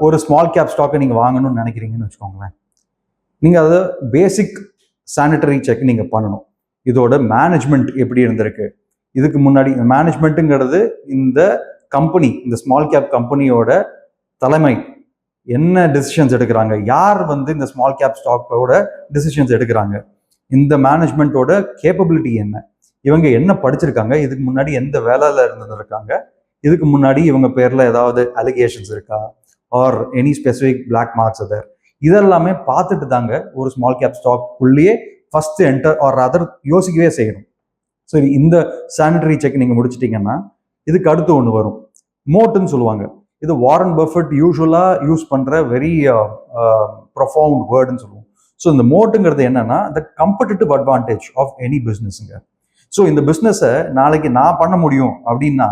ஒரு small gap ஸ்டாக்கை நீங்கள் வாங்கணும்னு நினைக்கிறீங்கன்னு வச்சுக்கோங்களேன். நீங்கள் அதை பேசிக் சானிட்டரி செக் நீங்கள் பண்ணணும். இதோட மேனேஜ்மெண்ட் எப்படி இருந்திருக்கு, இதுக்கு முன்னாடி மேனேஜ்மெண்ட்டுங்கிறது இந்த கம்பெனி, இந்த ஸ்மால் கேப் கம்பெனியோட தலைமை என்ன டிசிஷன்ஸ் எடுக்கிறாங்க, யார் இந்த ஸ்மால் கேப் ஸ்டாக்கோட டிசிஷன்ஸ் எடுக்கிறாங்க, இந்த மேனேஜ்மெண்ட்டோட கேப்பபிலிட்டி என்ன, இவங்க என்ன படிச்சிருக்காங்க, இதுக்கு முன்னாடி எந்த வேலையில் இருந்திருக்காங்க, இதுக்கு முன்னாடி இவங்க பேரில் ஏதாவது அலிகேஷன்ஸ் இருக்கா, or any specific black marks other, இதெல்லாமே பார்த்துட்டு தாங்க ஒரு ஸ்மால் கேப் ஸ்டாக் உள்ளேயே ஃபர்ஸ்ட் என்டர் ஆர் அதர் யோசிக்கவே செய்யணும். சரி, இந்த சானிட்டரி செக் நீங்கள் முடிச்சிட்டிங்கன்னா இதுக்கு அடுத்து ஒன்று வரும், மோட்டுன்னு சொல்லுவாங்க. இது வாரன் பஃபெட் யூஸ்வலாக யூஸ் பண்ணுற வெரி ப்ரொஃபவுண்ட் வேர்டுன்னு சொல்லுவோம். ஸோ இந்த மோட்டுங்கிறது என்னன்னா the competitive advantage of any பிஸ்னஸுங்க. ஸோ இந்த பிஸ்னஸை நாளைக்கு நான் பண்ண முடியும் அப்படின்னா,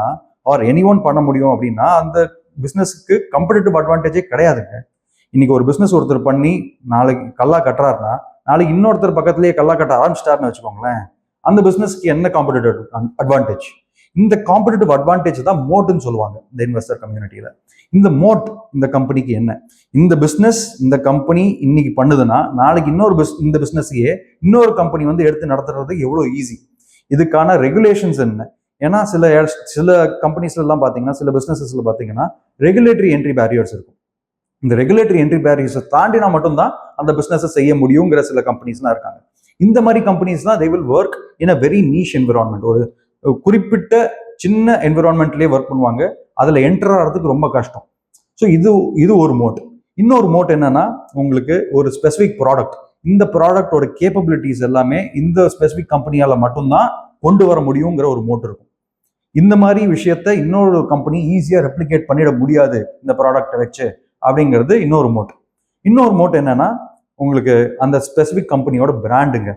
ஆர் எனி ஒன் பண்ண முடியும் அப்படின்னா, அந்த பிஸ்னஸுக்கு கம்படிட்டிவ் அட்வான்டேஜே கிடையாதுங்க. இன்னைக்கு ஒரு பிஸ்னஸ் ஒருத்தர் பண்ணி நாளைக்கு கல்லா கட்டுறாருன்னா, நாளைக்கு இன்னொருத்தர் பக்கத்துலேயே கல்லா கட்ட ஆரம்பிச்சிட்டாருன்னு வச்சுக்கோங்களேன், அந்த பிஸ்னஸ்க்கு என்ன காம்படிட்டிவ் அட்வான்டேஜ்? இந்த காம்படிட்டிவ் அட்வான்டேஜ் தான் மோட்டுன்னு சொல்லுவாங்க இந்த இன்வெஸ்டர் கம்யூனிட்டியில. இந்த மோட் இந்த கம்பெனிக்கு என்ன? இந்த பிஸ்னஸ் இந்த கம்பெனி இன்னைக்கு பண்ணுதுன்னா நாளைக்கு இந்த பிஸ்னஸையே இன்னொரு கம்பெனி எடுத்து நடத்துறது எவ்வளோ ஈஸி? இதுக்கான ரெகுலேஷன்ஸ் என்ன? ஏன்னா சில கம்பெனிஸ்ல எல்லாம் பார்த்தீங்கன்னா, சில பிஸ்னஸஸ்ல பார்த்தீங்கன்னா ரெகுலேட்டரி என்ட்ரி பேரியர்ஸ் இருக்கும். இந்த ரெகுலேட்டரி என்ட்ரி பேரியர்ஸை தாண்டினா மட்டும்தான் அந்த பிஸ்னஸை செய்ய முடியுங்கிற சில கம்பெனிஸ்லாம் இருக்காங்க. இந்த மாதிரி கம்பெனிஸ்லாம் they will work in a very niche environment. ஒரு குறிப்பிட்ட சின்ன என்விரான்மெண்ட்லேயே ஒர்க் பண்ணுவாங்க. அதில் என்டர் ஆகிறதுக்கு ரொம்ப கஷ்டம். ஸோ இது ஒரு மோட். இன்னொரு மோட் என்னன்னா, உங்களுக்கு ஒரு ஸ்பெசிஃபிக் ப்ராடக்ட், இந்த ப்ராடக்டோட கேப்பபிலிட்டிஸ் எல்லாமே இந்த ஸ்பெசிஃபிக் கம்பெனியால் மட்டும்தான் கொண்டு வர முடியுங்கிற ஒரு மோட் இருக்கும். இந்த மாதிரி விஷயத்த இன்னொரு கம்பெனி ஈஸியாக ரெப்ளிகேட் பண்ணிட முடியாது இந்த ப்ராடக்டை வச்சு அப்படிங்கிறது இன்னொரு மோட். இன்னொரு மோட் என்னன்னா, உங்களுக்கு அந்த ஸ்பெசிஃபிக் கம்பெனியோட பிராண்டுங்க.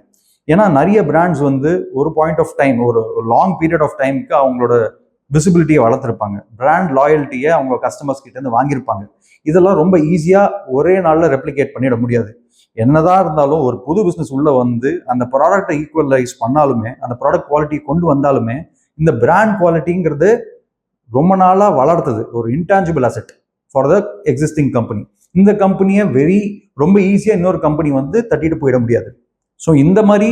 ஏன்னா நிறைய பிராண்ட்ஸ் ஒரு பாயிண்ட் ஆஃப் டைம், ஒரு லாங் பீரியட் ஆஃப் டைமுக்கு அவங்களோட விசிபிலிட்டியை வளர்த்துருப்பாங்க, பிராண்ட் லாயல்ட்டியை அவங்க கஸ்டமர்ஸ் கிட்ட இருந்து வாங்கியிருப்பாங்க. இதெல்லாம் ரொம்ப ஈஸியாக ஒரே நாளில் ரெப்ளிகேட் பண்ணிட முடியாது. என்னதான் இருந்தாலும் ஒரு புது பிஸ்னஸ் உள்ள அந்த ப்ராடக்டை ஈக்குவலைஸ் பண்ணாலுமே, அந்த ப்ராடக்ட் குவாலிட்டி கொண்டு வந்தாலுமே, இந்த பிராண்ட் குவாலிட்டிங்கிறது ரொம்ப நாளாக வளர்த்தது ஒரு intangible asset for the existing company. இந்த கம்பெனியை ரொம்ப ஈஸியாக இன்னொரு கம்பெனி தட்டிட்டு போயிட முடியாது. ஸோ இந்த மாதிரி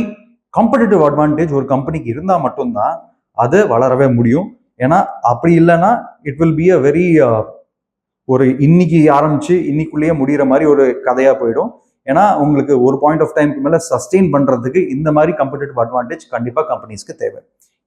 காம்படிட்டிவ் அட்வான்டேஜ் ஒரு கம்பெனிக்கு இருந்தால் மட்டும்தான் அது வளரவே முடியும். ஏன்னா அப்படி இல்லைன்னா it will be a very ஒரு இன்னைக்கு ஆரம்பிச்சு இன்னைக்குள்ளேயே முடிகிற மாதிரி ஒரு கதையாக போயிடும். ஏன்னா உங்களுக்கு ஒரு பாயிண்ட் ஆஃப் டைமுக்கு மேலே சஸ்டெயின் பண்ணுறதுக்கு இந்த மாதிரி காம்படிட்டிவ் அட்வான்டேஜ் கண்டிப்பாக கம்பெனிஸ்க்கு தேவை.